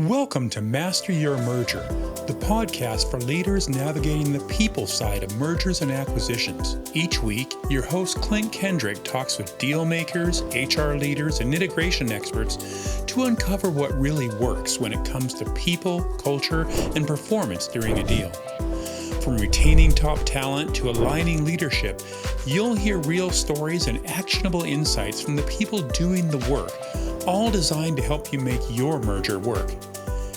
Welcome to Master Your Merger, the podcast for leaders navigating the people side of mergers and acquisitions. Each week, your host Klint Kendrick talks with deal makers, HR leaders, and integration experts to uncover what really works when it comes to people, culture, and performance during a deal. From retaining top talent to aligning leadership, you'll hear real stories and actionable insights from the people doing the work, all designed to help you make your merger work.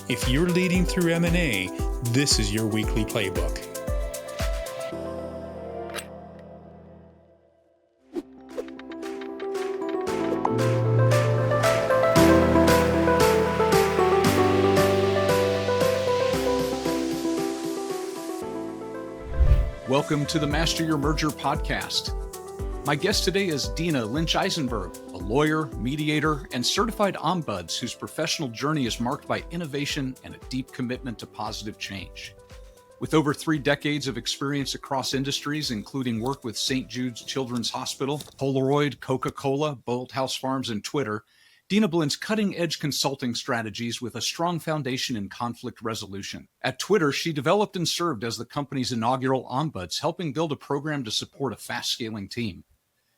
If you're leading through M&A, this is your weekly playbook. Welcome to the Master Your Merger podcast. My guest today is Dina Lynch Eisenberg, a lawyer, mediator, and certified Ombuds whose professional journey is marked by innovation and a deep commitment to positive change. With over 3 decades of experience across industries, including work with St. Jude's Children's Hospital, Polaroid, Coca-Cola, Bolthouse Farms, and Twitter, Dina blends cutting-edge consulting strategies with a strong foundation in conflict resolution. At Twitter, she developed and served as the company's inaugural Ombuds, helping build a program to support a fast-scaling team.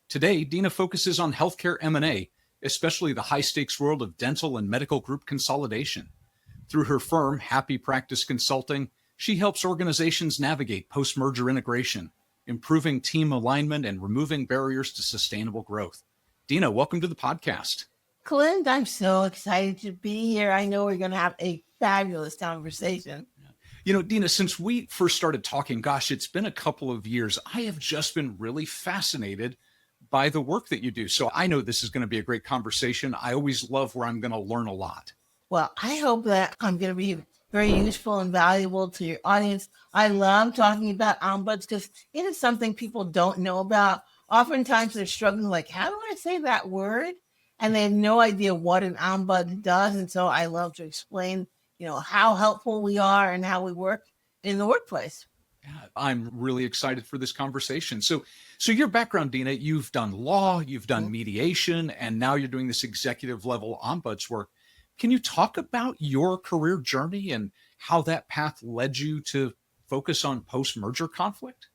Today, Dina focuses on healthcare M&A, especially the high-stakes world of dental and medical group consolidation. Through her firm, Happy Practice Consulting, she helps organizations navigate post-merger integration, improving team alignment and removing barriers to sustainable growth. Dina, welcome to the podcast. Klint, I'm so excited to be here. I know we're going to have a fabulous conversation. You know, Dina, since we first started talking, it's been a couple of years. I have just been really fascinated by the work that you do. So I know this is going to be a great conversation. I always love where I'm going to learn a lot. Well, I hope that I'm going to be very useful and valuable to your audience. I love talking about ombuds because it is something people don't know about. Oftentimes they're struggling like, how do I say that word? And they have no idea what an ombud does. And so I love to explain, how helpful we are and how we work in the workplace. Yeah, I'm really excited for this conversation. So your background, Dina, you've done law, you've done mediation, and now you're doing this executive level ombuds work. Can you talk about your career journey and how that path led you to focus on post-merger conflict?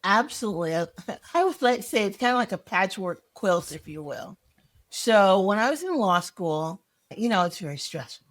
Absolutely. I would like to say it's kind of like a patchwork quilt, if you will. So when I was in law school, it's very stressful.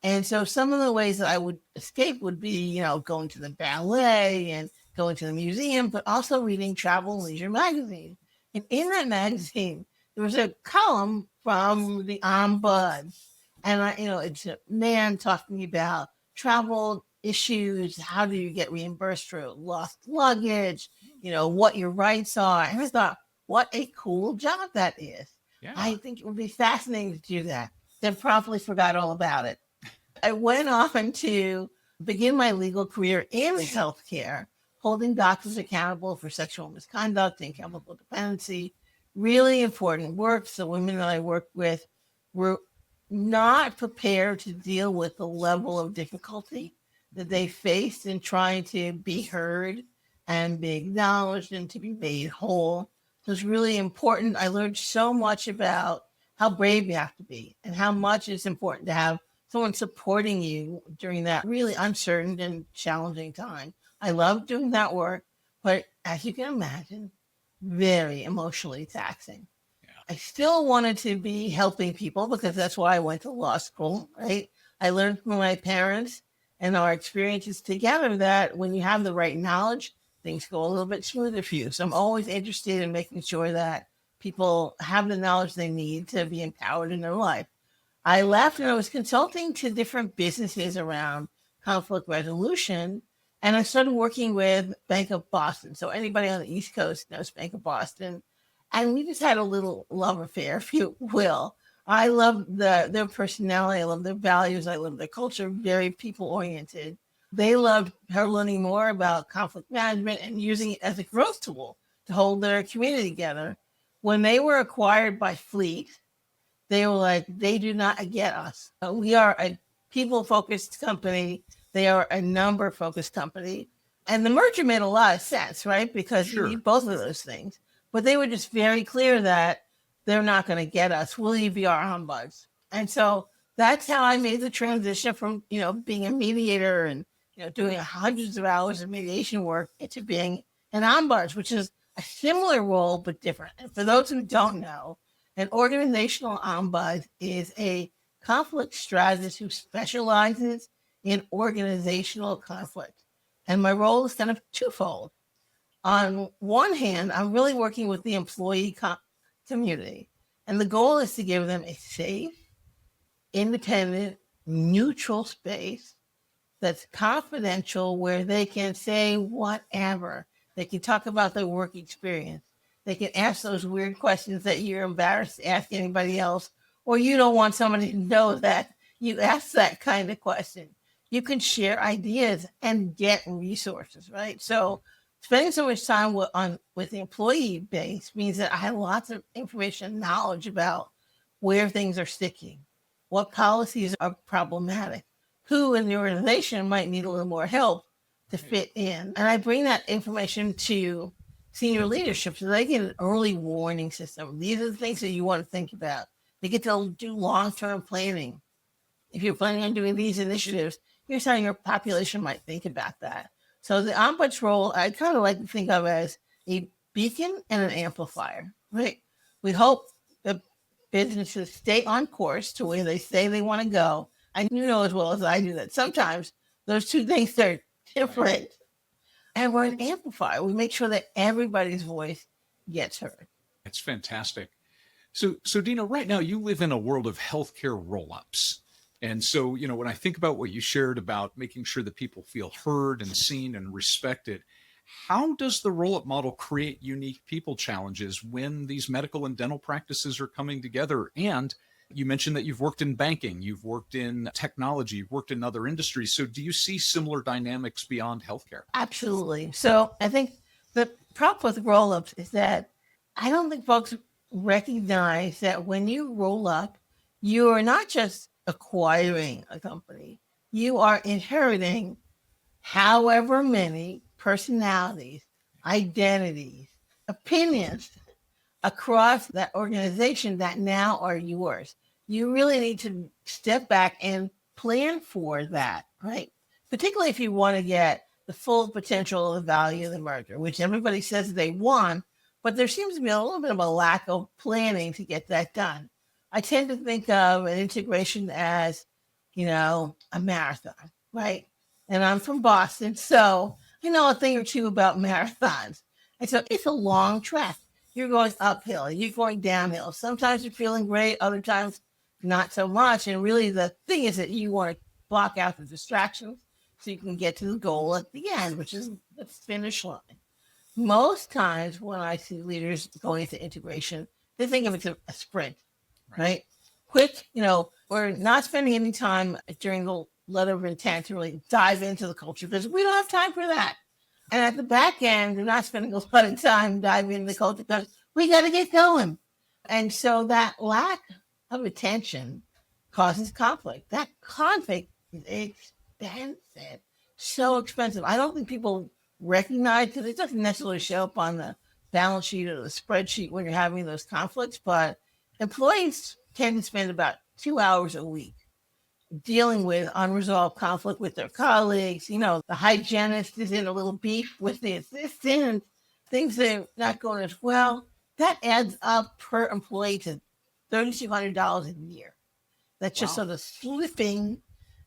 And so some of the ways that I would escape would be, going to the ballet and going to the museum, but also reading Travel and Leisure magazine. And in that magazine, there was a column from the Ombuds. And, it's a man talking about travel issues. How do you get reimbursed for lost luggage? What your rights are. And I thought, what a cool job that is. Yeah. I think it would be fascinating to do that. Then promptly forgot all about it. I went off to begin my legal career in healthcare, holding doctors accountable for sexual misconduct and chemical dependency. Really important work. The women that I worked with were not prepared to deal with the level of difficulty that they faced in trying to be heard and be acknowledged and to be made whole. So it's really important. I learned so much about how brave you have to be and how much it's important to have someone supporting you during that really uncertain and challenging time. I love doing that work, but as you can imagine, very emotionally taxing. Yeah. I still wanted to be helping people because that's why I went to law school, right? I learned from my parents and our experiences together that when you have the right knowledge, things go a little bit smoother for you. So I'm always interested in making sure that people have the knowledge they need to be empowered in their life. I left and I was consulting to different businesses around conflict resolution. And I started working with Bank of Boston. So anybody on the East Coast knows Bank of Boston. And we just had a little love affair, if you will. I love their personality. I love their values. I love their culture, very people-oriented. They loved her learning more about conflict management and using it as a growth tool to hold their community together. When they were acquired by Fleet, they were like, they do not get us. We are a people-focused company. They are a number-focused company. And the merger made a lot of sense, right? Because you need both of those things. But they were just very clear that they're not going to get us. Will you be our ombuds? And so That's how I made the transition from, being a mediator and, doing hundreds of hours of mediation work into being an ombuds, which is a similar role, but different. And for those who don't know, an organizational ombud is a conflict strategist who specializes in organizational conflict. And my role is kind of twofold. On one hand, I'm really working with the employee community, and the goal is to give them a safe, independent, neutral space that's confidential where they can say whatever. They can talk about their work experience. They can ask those weird questions that you're embarrassed to ask anybody else, or you don't want somebody to know that you asked that kind of question. You can share ideas and get resources, right? So spending so much time with the employee base means that I have lots of information and knowledge about where things are sticking, what policies are problematic, who in the organization might need a little more help to fit in. And I bring that information to senior leadership so they get an early warning system. These are the things that you want to think about. They get to do long-term planning. If you're planning on doing these initiatives, here's how your population might think about that. So the ombuds role, I kind of like to think of as a beacon and an amplifier, right? We hope that businesses stay on course to where they say they want to go. And you know as well as I do that sometimes those two things are different. And we're an amplifier. We make sure that everybody's voice gets heard. It's fantastic. So Dina, right now you live in a world of healthcare roll-ups. And so, when I think about what you shared about making sure that people feel heard and seen and respected, how does the roll-up model create unique people challenges when these medical and dental practices are coming together? And you mentioned that you've worked in banking, you've worked in technology, you've worked in other industries. So do you see similar dynamics beyond healthcare? Absolutely. So I think the problem with roll-ups is that I don't think folks recognize that when you roll up, you are not just acquiring a company, you are inheriting however many personalities, identities, opinions across that organization that now are yours. You really need to step back and plan for that, right? Particularly if you want to get the full potential of the value of the merger, which everybody says they want, but there seems to be a little bit of a lack of planning to get that done. I tend to think of an integration as, a marathon, right? And I'm from Boston, so I know a thing or two about marathons. And so it's a long track. You're going uphill, you're going downhill. Sometimes you're feeling great, other times not so much. And really the thing is that you want to block out the distractions so you can get to the goal at the end, which is the finish line. Most times when I see leaders going into integration, they think of it as a sprint, right? Quick, we're not spending any time during the letter of intent to really dive into the culture because we don't have time for that. And at the back end, we're not spending a lot of time diving into the culture because we got to get going. And so that lack of attention causes conflict. That conflict is expensive, so expensive. I don't think people recognize because it doesn't necessarily show up on the balance sheet or the spreadsheet when you're having those conflicts, but employees tend to spend about 2 hours a week dealing with unresolved conflict with their colleagues. The hygienist is in a little beef with the assistant, things that are not going as well. That adds up per employee to $3,200 a year. That's just sort of slipping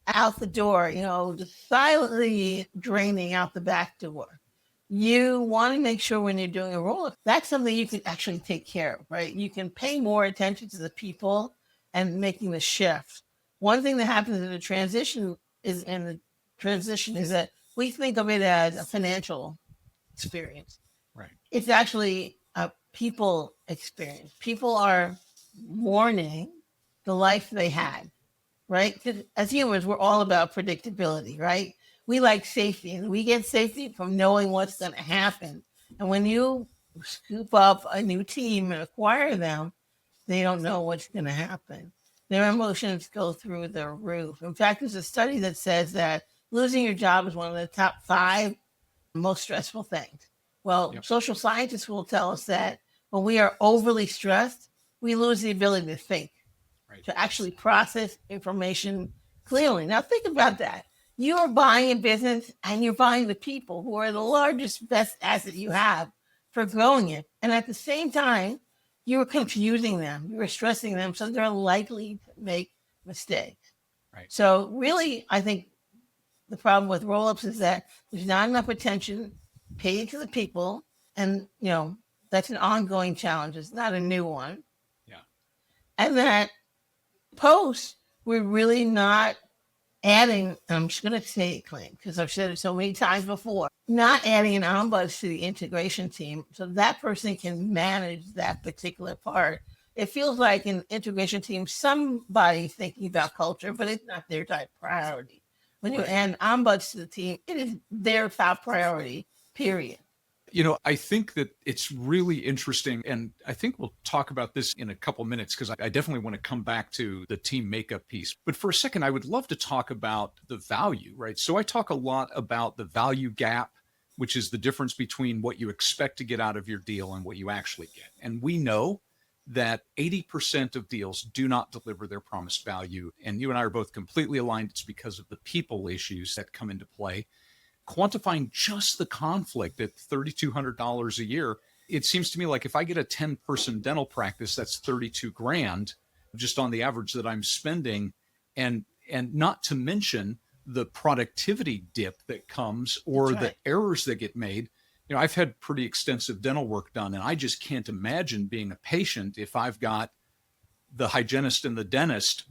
out the door, just silently draining out the back door. You want to make sure when you're doing a roll-up, that's something you can actually take care of, right? You can pay more attention to the people and making the shift. One thing that happens in the transition is that we think of it as a financial experience. Right. It's actually a people experience. People are mourning the life they had, right? Because as humans, we're all about predictability, right? We like safety, and we get safety from knowing what's going to happen. And when you scoop up a new team and acquire them, they don't know what's going to happen. Their emotions go through the roof. In fact, there's a study that says that losing your job is one of the top 5 most stressful things. Well, social scientists will tell us that when we are overly stressed, we lose the ability to think. Right. to actually process information clearly. Now think about that. You are buying a business and you're buying the people who are the largest, best asset you have for growing it. And at the same time, you're confusing them, you're stressing them, so they're likely to make mistakes. Right. So really, I think the problem with roll-ups is that there's not enough attention paid to the people. And, that's an ongoing challenge. It's not a new one. Yeah. And that post, we're really not adding, I'm just going to say it, Clint, because I've said it so many times before, not adding an ombuds to the integration team so that person can manage that particular part. It feels like an integration team, somebody's thinking about culture, but it's not their top priority. When you add ombuds to the team, it is their top priority, period. I think that it's really interesting, and I think we'll talk about this in a couple minutes because I definitely want to come back to the team makeup piece. But for a second, I would love to talk about the value, right? So I talk a lot about the value gap, which is the difference between what you expect to get out of your deal and what you actually get. And we know that 80% of deals do not deliver their promised value. And you and I are both completely aligned. It's because of the people issues that come into play. Quantifying just the conflict at $3,200 a year, it seems to me like if I get a 10-person dental practice, that's 32 grand just on the average that I'm spending. And not to mention the productivity dip that comes or the errors that get made. I've had pretty extensive dental work done, and I just can't imagine being a patient if I've got the hygienist and the dentist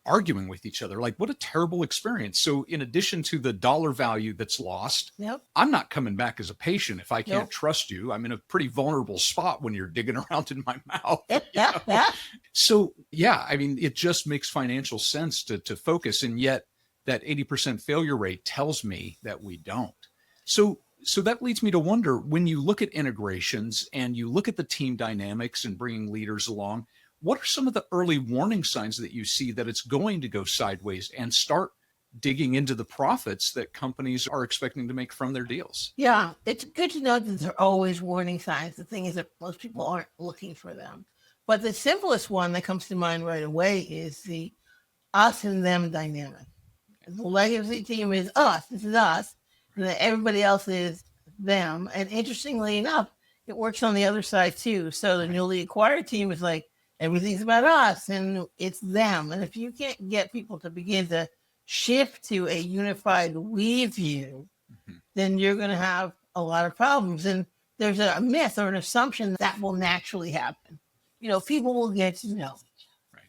arguing with each other. Like, what a terrible experience. So in addition to the dollar value that's lost, I'm not coming back as a patient if I can't trust you. I'm in a pretty vulnerable spot when you're digging around in my mouth. So it just makes financial sense to focus. And yet that 80% failure rate tells me that we don't. So that leads me to wonder, when you look at integrations and you look at the team dynamics and bringing leaders along, what are some of the early warning signs that you see that it's going to go sideways and start digging into the profits that companies are expecting to make from their deals? Yeah, it's good to know that there are always warning signs. The thing is that most people aren't looking for them. But the simplest one that comes to mind right away is the us and them dynamic. The legacy team is us, this is us, and then everybody else is them. And interestingly enough, it works on the other side too. So the newly acquired team is like, everything's about us and it's them. And if you can't get people to begin to shift to a unified we view, then you're going to have a lot of problems. And there's a myth or an assumption that will naturally happen. People will get to know.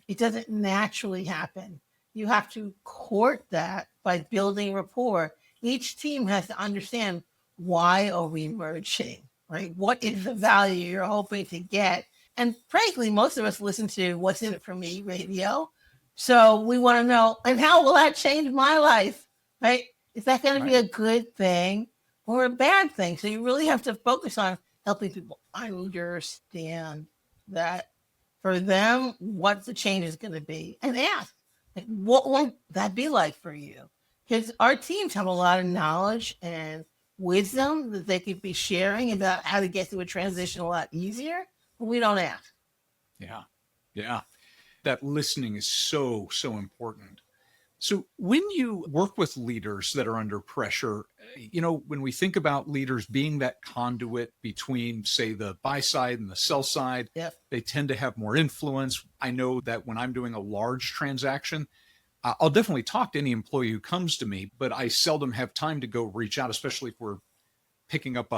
It doesn't naturally happen. You have to court that by building rapport. Each team has to understand, why are we merging, right? What is the value you're hoping to get? And frankly, most of us listen to What's in It for Me radio. So we want to know, and how will that change my life, right? Is that going to be a good thing or a bad thing? So you really have to focus on helping people understand that for them, what the change is going to be, and ask, what will that be like for you? Because our teams have a lot of knowledge and wisdom that they could be sharing about how to get through a transition a lot easier. We don't ask. Yeah. That listening is so important. So when you work with leaders that are under pressure, when we think about leaders being that conduit between, say, the buy side and the sell side, they tend to have more influence. I know that when I'm doing a large transaction, I'll definitely talk to any employee who comes to me, but I seldom have time to go reach out, especially if we're picking up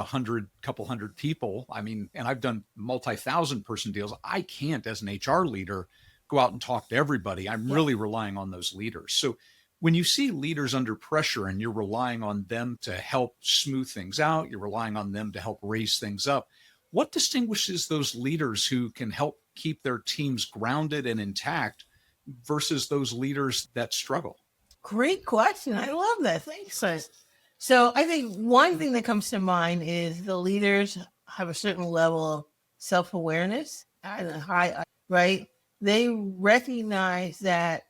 couple hundred people. And I've done multi-thousand person deals. I can't, as an HR leader, go out and talk to everybody. I'm really relying on those leaders. So when you see leaders under pressure and you're relying on them to help smooth things out, you're relying on them to help raise things up, what distinguishes those leaders who can help keep their teams grounded and intact versus those leaders that struggle? Great question. I love that. Thanks. So I think one thing that comes to mind is the leaders have a certain level of self-awareness and a high, right? They recognize that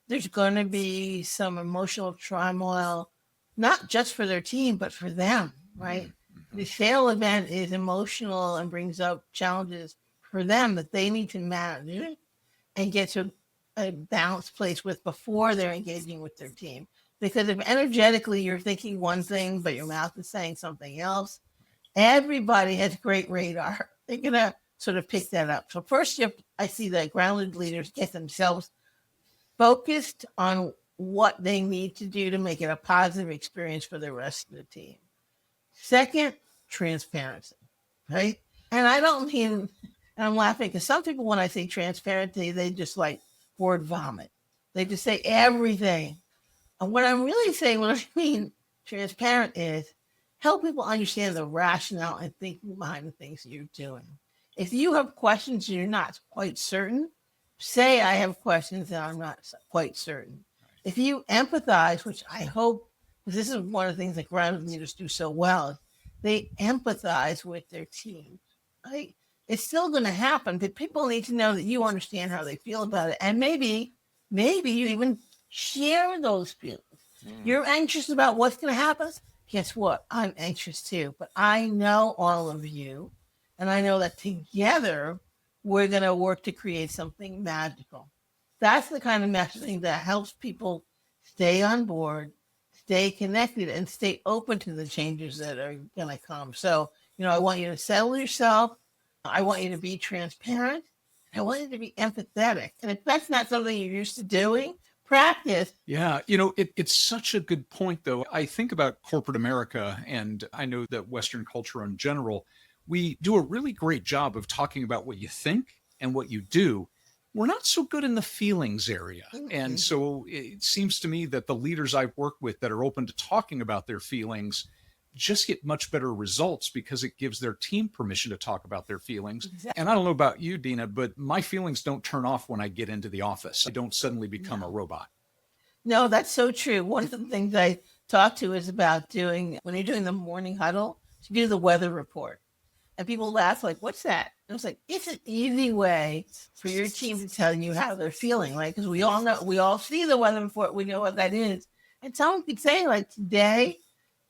there's going to be some emotional turmoil, not just for their team, but for them, right? Mm-hmm. The sale event is emotional and brings up challenges for them that they need to manage and get to a balanced place with before they're engaging with their team. Because if energetically you're thinking one thing, but your mouth is saying something else, everybody has great radar. They're going to sort of pick that up. So first, I see that grounded leaders get themselves focused on what they need to do to make it a positive experience for the rest of the team. Second, transparency, right? And I don't mean, and I'm laughing because some people, when I say transparency, they just like word vomit. They just say everything. And what I'm really saying, what I mean transparent is help people understand the rationale and thinking behind the things that you're doing. If you have questions and you're not quite certain, say I have questions and I'm not quite certain. If you empathize, which I hope, because this is one of the things that grounded leaders do so well, they empathize with their team. Right? It's still going to happen, but people need to know that you understand how they feel about it. And maybe you even share those feelings. You're anxious about what's going to happen. Guess what? I'm anxious too, but I know all of you. And I know that together we're going to work to create something magical. That's the kind of messaging that helps people stay on board, stay connected, and stay open to the changes that are going to come. So, I want you to settle yourself. I want you to be transparent. I want you to be empathetic. And if that's not something you're used to doing, practice. Yeah, it's such a good point, though. I think about corporate America, and I know that Western culture in general, we do a really great job of talking about what you think and what you do. We're not so good in the feelings area. And so it seems to me that the leaders I've worked with that are open to talking about their feelings just get much better results because it gives their team permission to talk about their feelings. Exactly. And I don't know about you, Dina, but my feelings don't turn off when I get into the office. I don't suddenly become a robot. No, that's so true. One of the things I talk to is about doing, when you're doing the morning huddle, to do the weather report. And people laugh like, what's that? And it's like, it's an easy way for your team to tell you how they're feeling, right? Because we all see the weather report. We know what that is. And someone could say like, today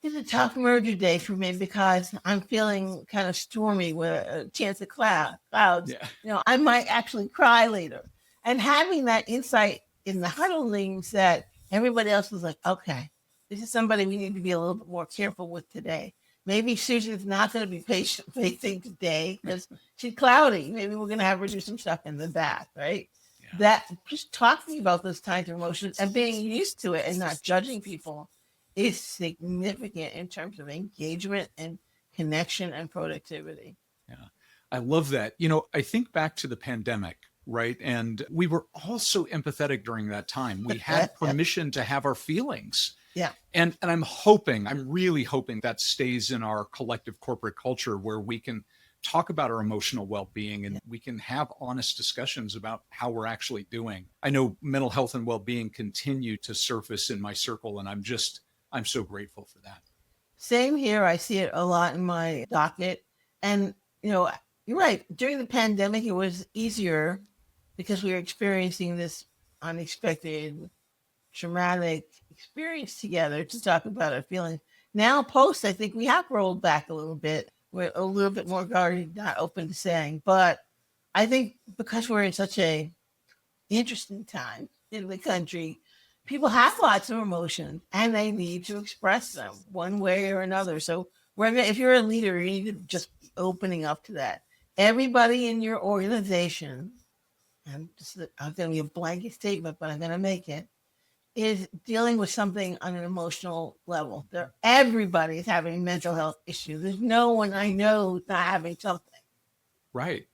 is a tough merger day for me because I'm feeling kind of stormy with a chance of clouds. Yeah. I might actually cry later. And having that insight in the huddle means that everybody else was like, okay, this is somebody we need to be a little bit more careful with today. Maybe Susan's not going to be patient-facing today because she's cloudy. Maybe we're going to have her do some stuff in the back, right? Yeah. That just talking about those kinds of emotions and being used to it and not judging people is significant in terms of engagement and connection and productivity. Yeah, I love that. I think back to the pandemic, right? And we were all so empathetic during that time. We had permission to have our feelings. Yeah. And I'm really hoping that stays in our collective corporate culture where we can talk about our emotional well-being and we can have honest discussions about how we're actually doing. I know mental health and well-being continue to surface in my circle, and I'm so grateful for that. Same here. I see it a lot in my docket. And, you're right. During the pandemic, it was easier because we were experiencing this unexpected, traumatic experience together to talk about our feelings. Now, post, I think we have rolled back a little bit. We're a little bit more guarded, not open to saying. But I think because we're in such a interesting time in the country, people have lots of emotions and they need to express them one way or another. So if you're a leader, you need to just be opening up to that. Everybody in your organization, and I'm going to be a blanket statement, but I'm going to make it, is dealing with something on an emotional level. Everybody is having a mental health issue. There's no one I know who's not having something. Right.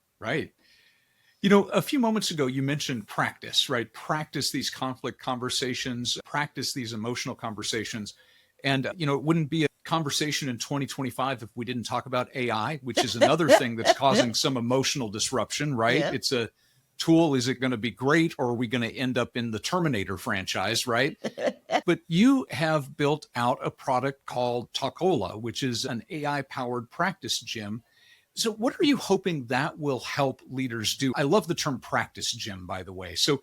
A few moments ago, you mentioned practice, right? Practice these conflict conversations, practice these emotional conversations. And, it wouldn't be a conversation in 2025 if we didn't talk about AI, which is another thing that's causing some emotional disruption, right? Yeah. It's a tool. Is it going to be great, or are we going to end up in the Terminator franchise, right? But you have built out a product called Talkola, which is an AI-powered practice gym. So what are you hoping that will help leaders do? I love the term practice gym, by the way. So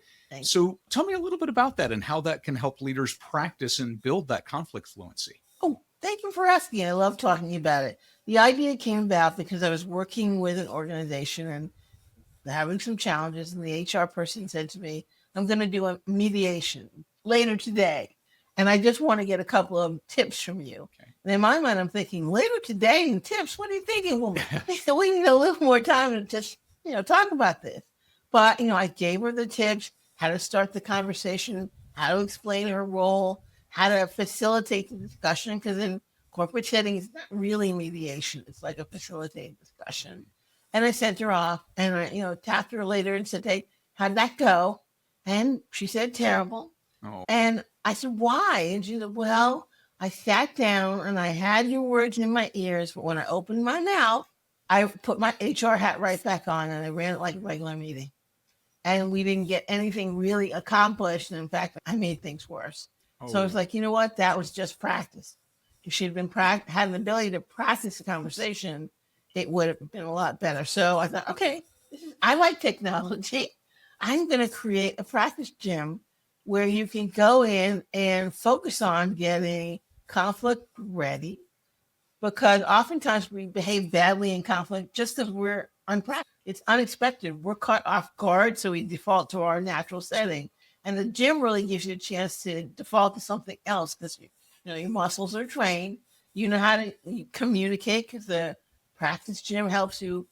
tell me a little bit about that and how that can help leaders practice and build that conflict fluency. Oh, thank you for asking. I love talking about it. The idea came about because I was working with an organization and having some challenges, and the HR person said to me, I'm going to do a mediation later today. And I just want to get a couple of tips from you. Okay. And in my mind, I'm thinking, later today and tips? What are you thinking, woman? We need a little more time to just, talk about this. But, I gave her the tips, how to start the conversation, how to explain her role, how to facilitate the discussion. Because in corporate settings, it's not really mediation. It's like a facilitated discussion. And I sent her off and I, tapped her later and said, hey, how'd that go? And she said, terrible. Oh. And I said, why? And she said, well, I sat down and I had your words in my ears, but when I opened my mouth, I put my HR hat right back on and I ran it like a regular meeting. And we didn't get anything really accomplished. And in fact, I made things worse. Oh. So I was like, you know what? That was just practice. If she'd been had an ability to practice the conversation, it would have been a lot better. So I thought, okay, I like technology. I'm going to create a practice gym where you can go in and focus on getting conflict ready, because oftentimes we behave badly in conflict just because we're unpracticed. It's unexpected. We're caught off guard, so we default to our natural setting. And the gym really gives you a chance to default to something else because your muscles are trained. You know how to communicate because the practice gym helps you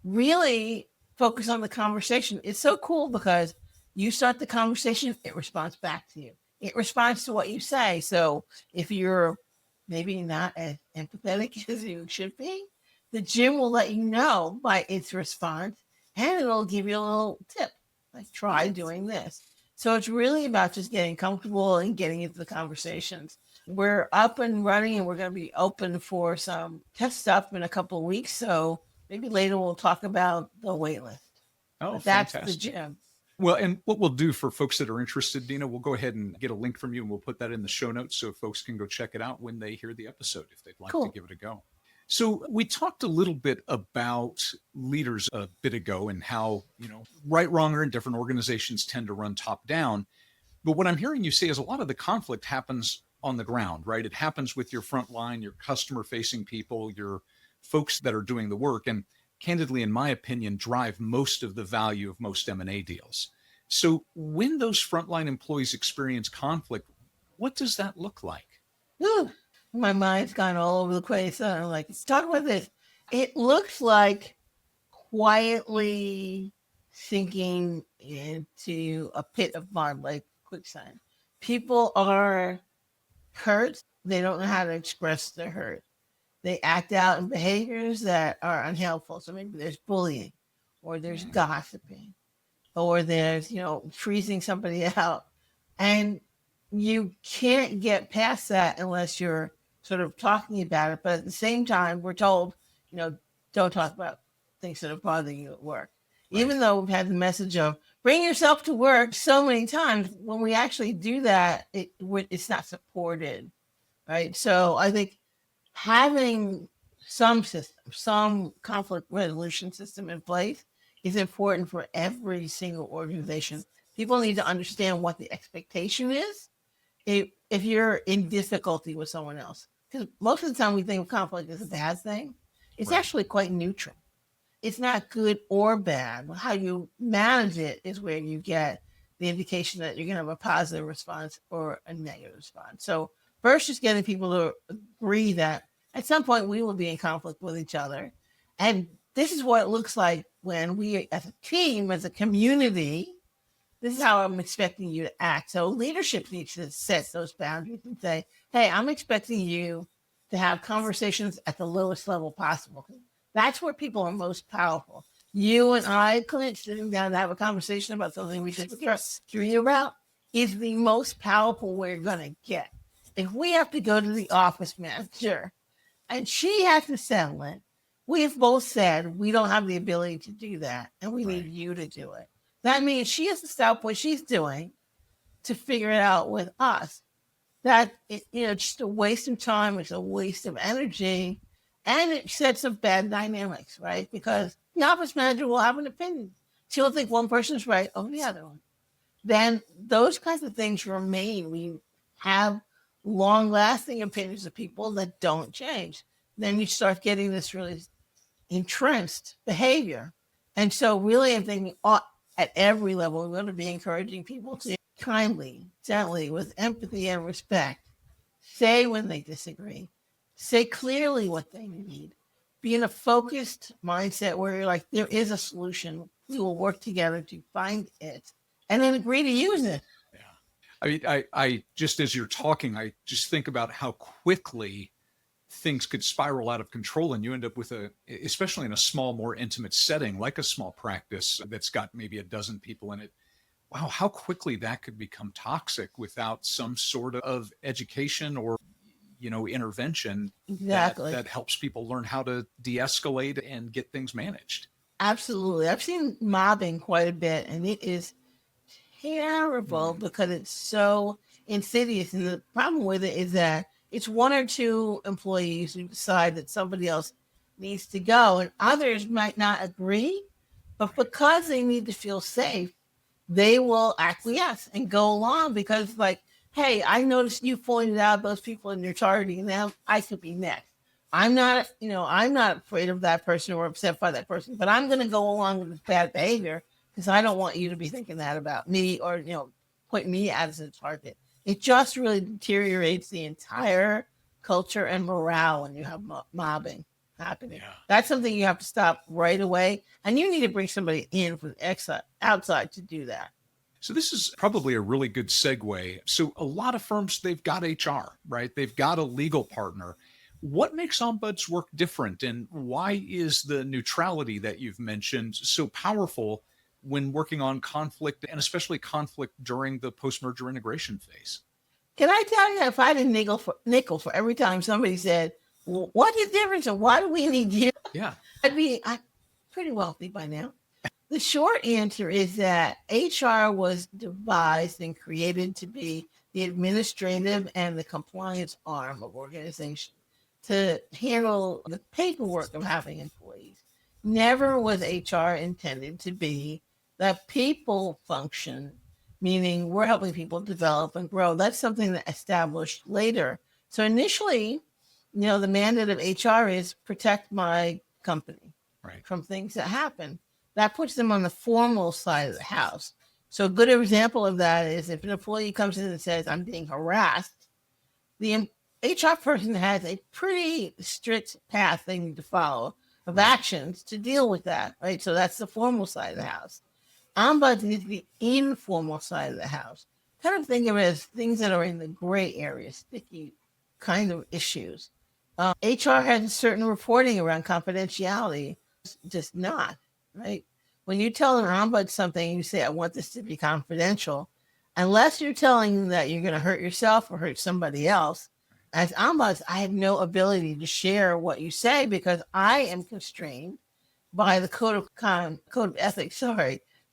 really focus on the conversation. It's so cool because you start the conversation, it responds back to you. It responds to what you say. So if you're maybe not as empathetic as you should be, the gym will let you know by its response, and it'll give you a little tip, like try doing this. So it's really about just getting comfortable and getting into the conversations. We're up and running, and we're going to be open for some test stuff in a couple of weeks. So maybe later we'll talk about the wait list. Oh, but that's fantastic. the gym. Well, and what we'll do for folks that are interested, Dina, we'll go ahead and get a link from you and we'll put that in the show notes so folks can go check it out when they hear the episode, if they'd like to give it a go. So we talked a little bit about leaders a bit ago and how, right, wrong, or indifferent organizations tend to run top down. But what I'm hearing you say is a lot of the conflict happens on the ground, right? It happens with your front line, your customer facing people, your folks that are doing the work. And candidly, in my opinion, drive most of the value of most M&A deals. So when those frontline employees experience conflict, what does that look like? Ooh, my mind's gone all over the place. I'm like, let's talk about this. It looks like quietly sinking into a pit of mud, like quicksand. People are hurt. They don't know how to express their hurt. They act out in behaviors that are unhelpful. So maybe there's bullying, or there's gossiping, or there's, freezing somebody out. And you can't get past that unless you're sort of talking about it. But at the same time, we're told, don't talk about things that are bothering you at work. Right. Even though we've had the message of bring yourself to work so many times, when we actually do that, it's not supported, right? So I think having some system, some conflict resolution system in place is important for every single organization. People need to understand what the expectation is if you're in difficulty with someone else. Because most of the time we think of conflict as a bad thing. It's actually quite neutral. It's not good or bad. How you manage it is where you get the indication that you're going to have a positive response or a negative response. So first, just getting people to agree that at some point we will be in conflict with each other. And this is what it looks like when we, as a team, as a community, this is how I'm expecting you to act. So leadership needs to set those boundaries and say, hey, I'm expecting you to have conversations at the lowest level possible. That's where people are most powerful. You and I, Klint, sitting down to have a conversation about something we disagree about is the most powerful we're going to get. If we have to go to the office manager and she has to settle it, we have both said we don't have the ability to do that, and we need you to do it. That means she has to stop what she's doing to figure it out with us. That, it's just a waste of time. It's a waste of energy. And it sets up bad dynamics, right? Because the office manager will have an opinion. She'll think one person's right over the other one. Then those kinds of things remain. We have long-lasting opinions of people that don't change. Then you start getting this really entrenched behavior. And so really I'm thinking at every level. We're going to be encouraging people to kindly, gently, with empathy and respect, say when they disagree, say clearly what they need, be in a focused mindset where you're like, there is a solution. We will work together to find it and then agree to use it. Yeah. I mean, I just, as you're talking, I just think about how quickly things could spiral out of control and you end up with especially in a small, more intimate setting, like a small practice that's got maybe a dozen people in it. Wow, how quickly that could become toxic without some sort of education or, intervention Exactly. that helps people learn how to de-escalate and get things managed. Absolutely. I've seen mobbing quite a bit, and it is terrible because it's so insidious. And the problem with it is that it's one or two employees who decide that somebody else needs to go, and others might not agree, but because they need to feel safe, they will acquiesce and go along because, like, hey, I noticed you pointed out those people and you're targeting them. I could be next. I'm not afraid of that person or upset by that person, but I'm going to go along with this bad behavior because I don't want you to be thinking that about me or, point me as a target. It just really deteriorates the entire culture and morale when you have mobbing happening. Yeah. That's something you have to stop right away. And you need to bring somebody in from outside to do that. So this is probably a really good segue. So a lot of firms, they've got HR, right? They've got a legal partner. What makes Ombuds work different? And why is the neutrality that you've mentioned so powerful when working on conflict, and especially conflict during the post-merger integration phase? Can I tell you, if I had a nickel for every time somebody said, what is the difference and why do we need you? Yeah. I'm pretty wealthy by now. The short answer is that HR was devised and created to be the administrative and the compliance arm of organization to handle the paperwork of having employees. Never was HR intended to be the people function, meaning we're helping people develop and grow. That's something that established later. So initially, the mandate of HR is protect my company from things that happen. That puts them on the formal side of the house. So a good example of that is if an employee comes in and says, I'm being harassed, the HR person has a pretty strict path they need to follow of actions to deal with that, right? So that's the formal side of the house. Ombuds is the informal side of the house. Kind of think of it as things that are in the gray area, sticky kind of issues. HR has a certain reporting around confidentiality, just not, right? When you tell an ombud something, you say, I want this to be confidential, unless you're telling them that you're going to hurt yourself or hurt somebody else. As ombuds, I have no ability to share what you say because I am constrained by the code of ethics,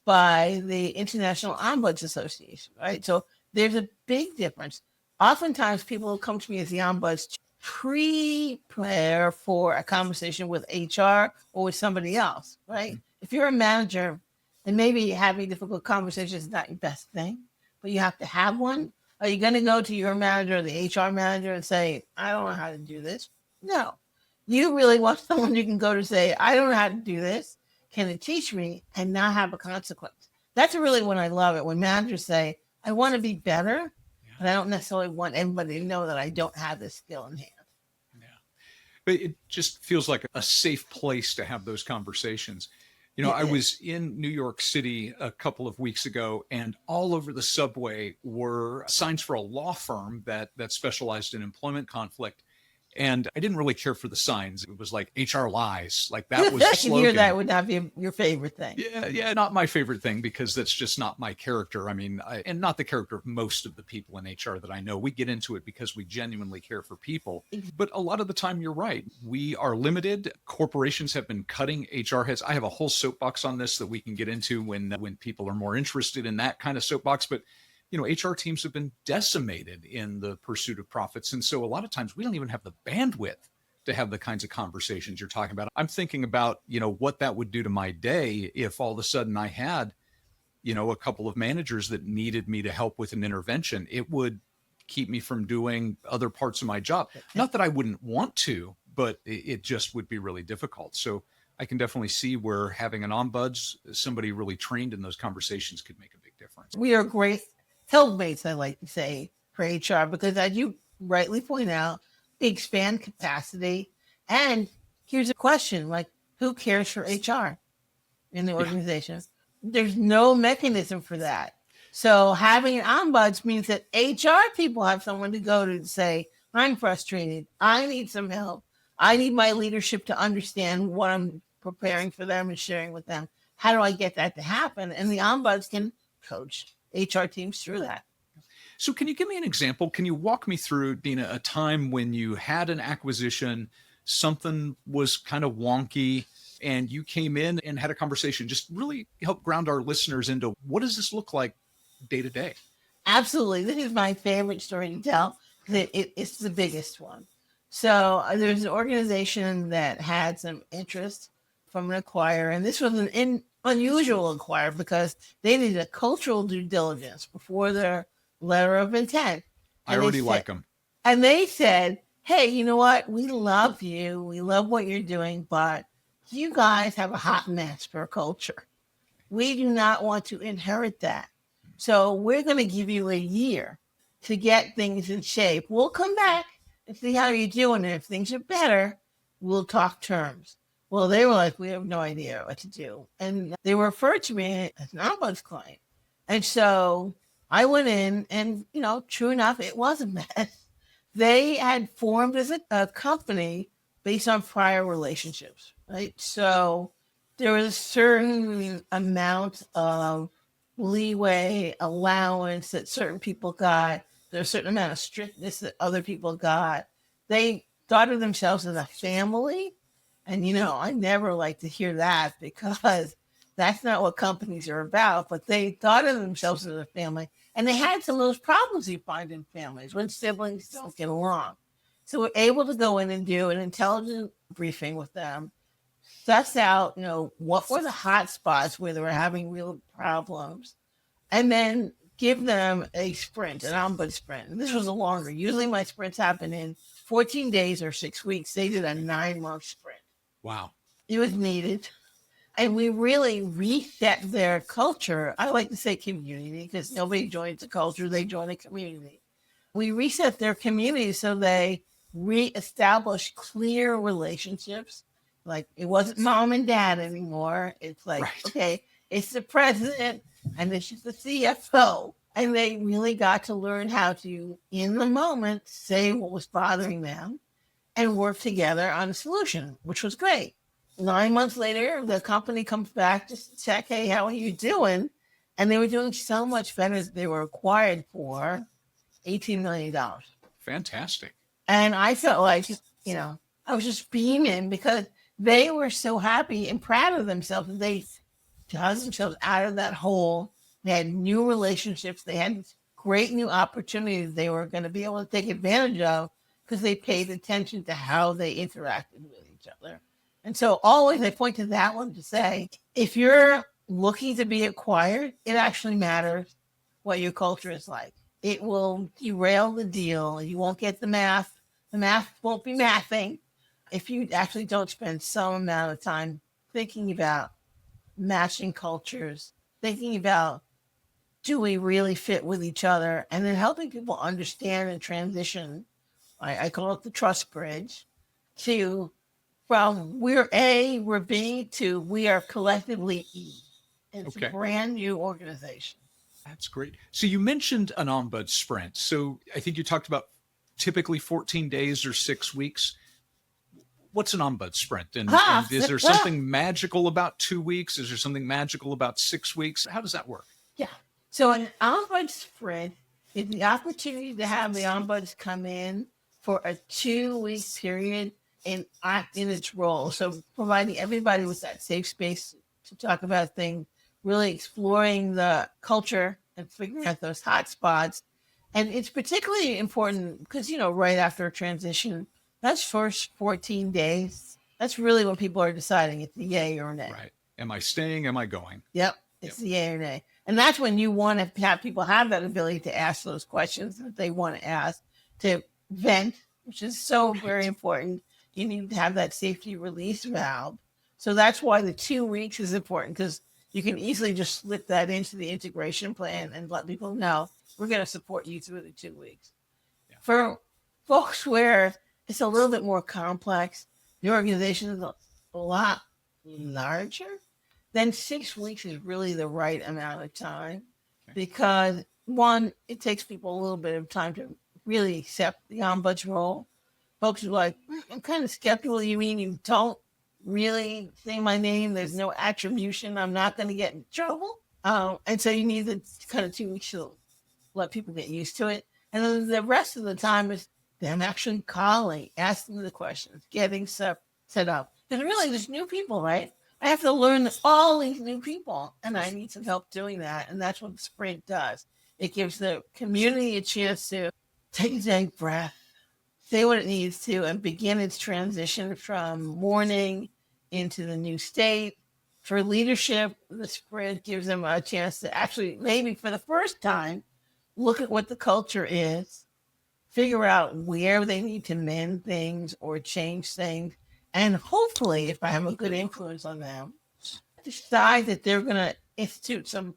by the International Ombuds Association, right? So there's a big difference. Oftentimes people will come to me as the ombuds to prepare for a conversation with HR or with somebody else, right? Mm-hmm. If you're a manager and maybe having difficult conversations is not your best thing, but you have to have one, are you going to go to your manager or the HR manager and say, I don't know how to do this? No. You really want someone you can go to say, I don't know how to do this. Can it teach me and not have a consequence? That's really when I love it. When managers say, I want to be better, but I don't necessarily want everybody to know that I don't have this skill in hand. Yeah. But it just feels like a safe place to have those conversations. I was in New York City a couple of weeks ago, and all over the subway were signs for a law firm that specialized in employment conflict. And I didn't really care for the signs. It was like HR lies. Like that was the slogan. Hear that would not be your favorite thing. Yeah, not my favorite thing because that's just not my character. I mean, and not the character of most of the people in HR that I know. We get into it because we genuinely care for people. But a lot of the time, you're right. We are limited. Corporations have been cutting HR heads. I have a whole soapbox on this that we can get into when people are more interested in that kind of soapbox. But HR teams have been decimated in the pursuit of profits. And so a lot of times we don't even have the bandwidth to have the kinds of conversations you're talking about. I'm thinking about, what that would do to my day if all of a sudden I had, a couple of managers that needed me to help with an intervention. It would keep me from doing other parts of my job. Not that I wouldn't want to, but it just would be really difficult. So I can definitely see where having an ombuds, somebody really trained in those conversations, could make a big difference. We are great helpmates, I like to say, for HR, because as you rightly point out, we expand capacity. And here's a question, like, who cares for HR in the organization? There's no mechanism for that. So having an ombuds means that HR people have someone to go to say, I'm frustrated. I need some help. I need my leadership to understand what I'm preparing for them and sharing with them. How do I get that to happen? And the ombuds can coach HR teams through that. So can you give me an example? Can you walk me through, Dina, a time when you had an acquisition, something was kind of wonky, and you came in and had a conversation? Just really help ground our listeners into what does this look like day to day? Absolutely. This is my favorite story to tell. It's the biggest one. So there's an organization that had some interest from an acquirer, and this was an unusual acquirer because they needed a cultural due diligence before their letter of intent. I already like them. And they said, hey, you know what? We love you. We love what you're doing, but you guys have a hot mess for a culture. We do not want to inherit that. So we're going to give you a year to get things in shape. We'll come back and see how you're doing. And if things are better, we'll talk terms. Well, they were like, we have no idea what to do. And they were referred to me as an Ombuds client. And so I went in and, true enough, it was a mess. They had formed as a company based on prior relationships, right? So there was a certain amount of leeway, allowance that certain people got. There's a certain amount of strictness that other people got. They thought of themselves as a family. And, I never like to hear that because that's not what companies are about. But they thought of themselves as a family. And they had some of those problems you find in families when siblings don't get along. So we're able to go in and do an intelligent briefing with them, suss out, what were the hot spots where they were having real problems, and then give them a sprint, an ombuds sprint. And this was a longer. Usually my sprints happen in 14 days or 6 weeks. They did a 9-month sprint. Wow. It was needed. And we really reset their culture. I like to say community because nobody joins a culture. They join a community. We reset their community so they reestablish clear relationships. Like it wasn't mom and dad anymore. It's like, right. Okay, it's the president and this is the CFO. And they really got to learn how to, in the moment, say what was bothering them and work together on a solution, which was great. 9 months later, the company comes back just to check, hey, how are you doing? And they were doing so much better. They were acquired for $18 million. Fantastic. And I felt like, I was just beaming because they were so happy and proud of themselves. They got themselves out of that hole. They had new relationships. They had great new opportunities they were going to be able to take advantage of because they paid attention to how they interacted with each other. And so always I point to that one to say, if you're looking to be acquired, it actually matters what your culture is like. It will derail the deal. You won't get the math. The math won't be mathing if you actually don't spend some amount of time thinking about matching cultures, thinking about, do we really fit with each other? And then helping people understand and transition. I call it the trust bridge from we're A, we're B to we are collectively E. It's a brand new organization. That's great. So you mentioned an ombuds sprint. So I think you talked about typically 14 days or 6 weeks. What's an ombuds sprint? And is there something magical about 2 weeks? Is there something magical about 6 weeks? How does that work? Yeah. So an ombuds sprint is the opportunity to have the ombuds come in for a 2-week period and act in its role. So providing everybody with that safe space to talk about things, really exploring the culture and figuring out those hot spots. And it's particularly important because, right after a transition, that's first 14 days. That's really when people are deciding it's a yay or a nay. Right. Am I staying? Am I going? Yep. It's the yay or nay. And that's when you want to have people have that ability to ask those questions that they want to ask, to vent, which is so very important. You need to have that safety release valve So that's why the 2 weeks is important, because you can easily just slip that into the integration plan and let people know we're going to support you through the 2 weeks. Yeah. For folks where it's a little bit more complex, the organization is a lot larger, then 6 weeks is really the right amount of time. Okay. Because one, it takes people a little bit of time to really accept the ombuds role. Folks are like, I'm kind of skeptical. You mean you don't really say my name? There's no attribution. I'm not going to get in trouble. And so you need the kind of 2 weeks to let people get used to it. And then the rest of the time is them actually calling, asking the questions, getting set up. Because really, there's new people, right? I have to learn all these new people, and I need some help doing that. And that's what the sprint does. It gives the community a chance to take a deep breath, say what it needs to, and begin its transition from mourning into the new state. For leadership, the sprint gives them a chance to actually, maybe for the first time, look at what the culture is, figure out where they need to mend things or change things, and hopefully, if I have a good influence on them, decide that they're going to institute some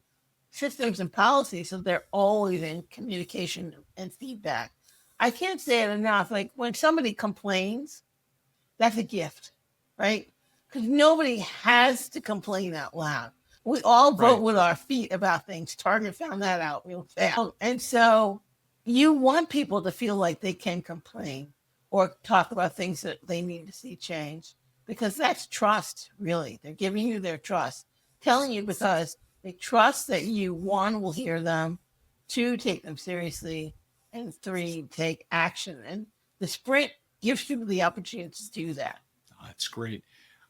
systems and policies so they're always in communication and feedback. I can't say it enough. Like when somebody complains, that's a gift, right? Because nobody has to complain out loud. We all vote with our feet about things. Target found that out real fast. And so you want people to feel like they can complain or talk about things that they need to see change, because that's trust, really. They're giving you their trust, telling you because they trust that you, one, will hear them, two, take them seriously, and three, take action. And the sprint gives people the opportunity to do that. Oh, that's great.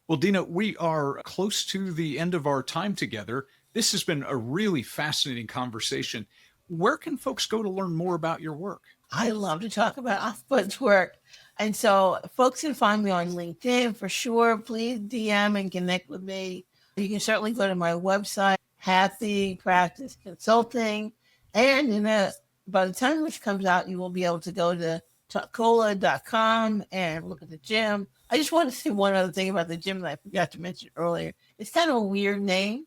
Well, Dina, we are close to the end of our time together. This has been a really fascinating conversation. Where can folks go to learn more about your work? I love to talk about Ombuds work. And so folks can find me on LinkedIn for sure. Please DM and connect with me. You can certainly go to my website, Happy Practice Consulting. And by the time this comes out, you will be able to go to Talkola.com and look at the gym. I just want to say one other thing about the gym that I forgot to mention earlier. It's kind of a weird name,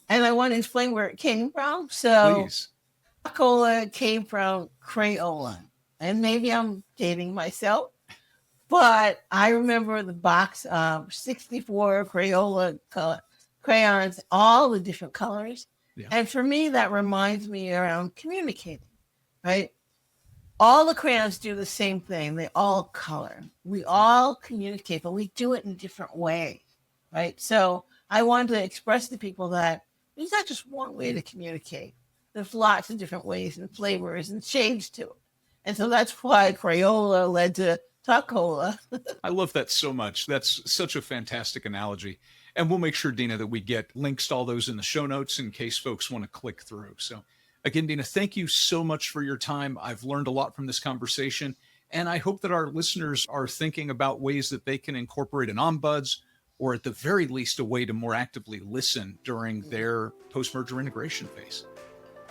and I want to explain where it came from. So Please. Talkola came from Crayola, and maybe I'm dating myself, but I remember the box of 64 Crayola crayons, all the different colors. Yeah. And for me, that reminds me around communicating, right? All the crayons do the same thing. They all color. We all communicate, but we do it in different ways, right? So I wanted to express to people that there's not just one way to communicate. There's lots of different ways and flavors and shades to it. And so that's why Crayola led to Talkola. I love that so much. That's such a fantastic analogy. And we'll make sure, Dina, that we get links to all those in the show notes in case folks want to click through. So again, Dina, thank you so much for your time. I've learned a lot from this conversation, and I hope that our listeners are thinking about ways that they can incorporate an Ombuds, or at the very least, a way to more actively listen during their post-merger integration phase.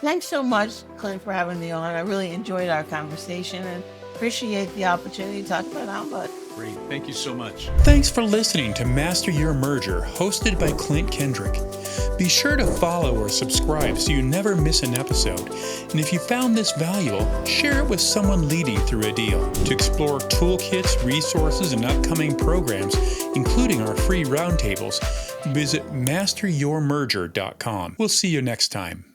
Thanks so much, Klint, for having me on. I really enjoyed our conversation and appreciate the opportunity to talk about Ombuds. Great. Thank you so much. Thanks for listening to Master Your Merger, hosted by Klint Kendrick. Be sure to follow or subscribe so you never miss an episode. And if you found this valuable, share it with someone leading through a deal. To explore toolkits, resources, and upcoming programs, including our free roundtables, visit masteryourmerger.com. We'll see you next time.